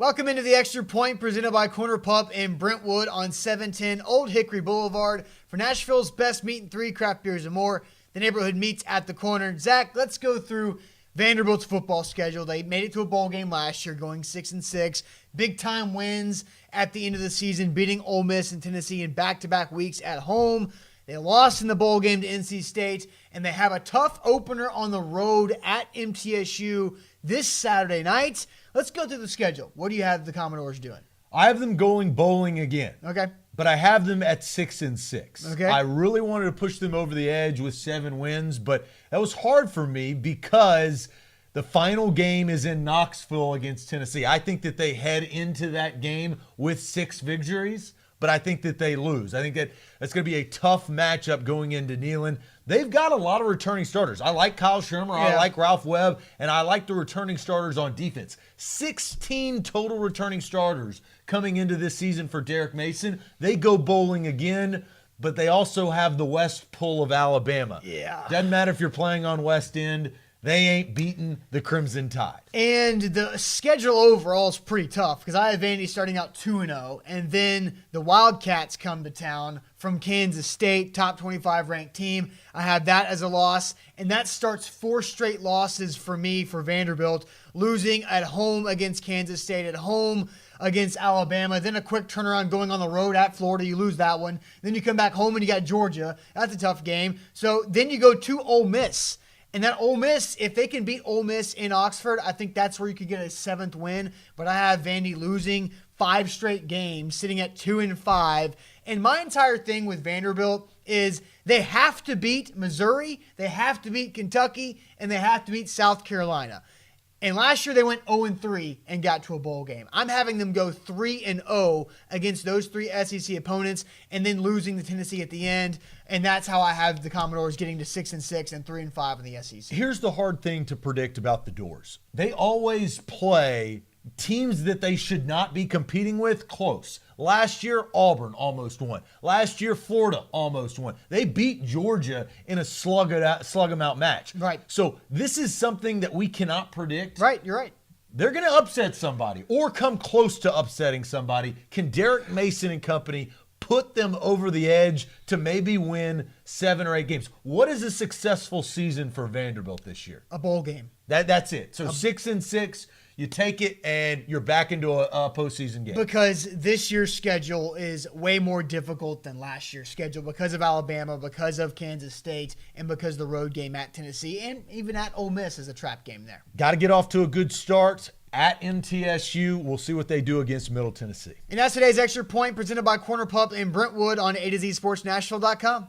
Welcome into the Extra Point presented by Corner Pub in Brentwood on 710 Old Hickory Boulevard for Nashville's best meat and three craft beers and more. The neighborhood meets at the corner. Zach, let's go through Vanderbilt's football schedule. They made it to a bowl game last year, going 6-6. Big time wins at the end of the season, beating Ole Miss and Tennessee in back-to-back weeks at home. They lost in the bowl game to NC State, and they have a tough opener on the road at MTSU this Saturday night. Let's go through the schedule. What do you have the Commodores doing? I have them going bowling again. Okay. But I have them at 6-6. Okay. I really wanted to push them over the edge with 7 wins, but that was hard for me because the final game is in Knoxville against Tennessee. I think that they head into that game with 6 victories, but I think that they lose. I think that that's going to be a tough matchup going into Neyland. They've got a lot of returning starters. I like Kyle Shermer, I like Ralph Webb, and I like the returning starters on defense. 16 total returning starters coming into this season for Derek Mason. They go bowling again, but they also have the West pull of Alabama. Yeah. Doesn't matter if you're playing on West End. They ain't beating the Crimson Tide. And the schedule overall is pretty tough because I have Vandy starting out 2-0, and then the Wildcats come to town from Kansas State, top 25 ranked team. I have that as a loss, and that starts 4 straight losses for me for Vanderbilt, losing at home against Kansas State, at home against Alabama, then a quick turnaround going on the road at Florida. You lose that one. Then you come back home and you got Georgia. That's a tough game. So then you go to Ole Miss. And that Ole Miss, if they can beat Ole Miss in Oxford, I think that's where you could get a 7th win. But I have Vandy losing 5 straight games, sitting at 2-5. And my entire thing with Vanderbilt is they have to beat Missouri, they have to beat Kentucky, and they have to beat South Carolina. And last year they went 0-3 and got to a bowl game. I'm having them go 3-0 against those 3 SEC opponents and then losing to Tennessee at the end. And that's how I have the Commodores getting to 6-6 and 3-5 in the SEC. Here's the hard thing to predict about the Doors. They always play teams that they should not be competing with close. Last year, Auburn almost won. Last year, Florida almost won. They beat Georgia in a slug 'em out match. Right. So this is something that we cannot predict. Right, you're right. They're going to upset somebody or come close to upsetting somebody. Can Derek Mason and company put them over the edge to maybe win 7 or 8 games? What is a successful season for Vanderbilt this year? A bowl game. That's it. So 6-6. You take it, and you're back into a postseason game. Because this year's schedule is way more difficult than last year's schedule because of Alabama, because of Kansas State, and because the road game at Tennessee, and even at Ole Miss is a trap game there. Got to get off to a good start at MTSU. We'll see what they do against Middle Tennessee. And that's today's Extra Point presented by Corner Pub in Brentwood on A to Z Sports Nashville.com.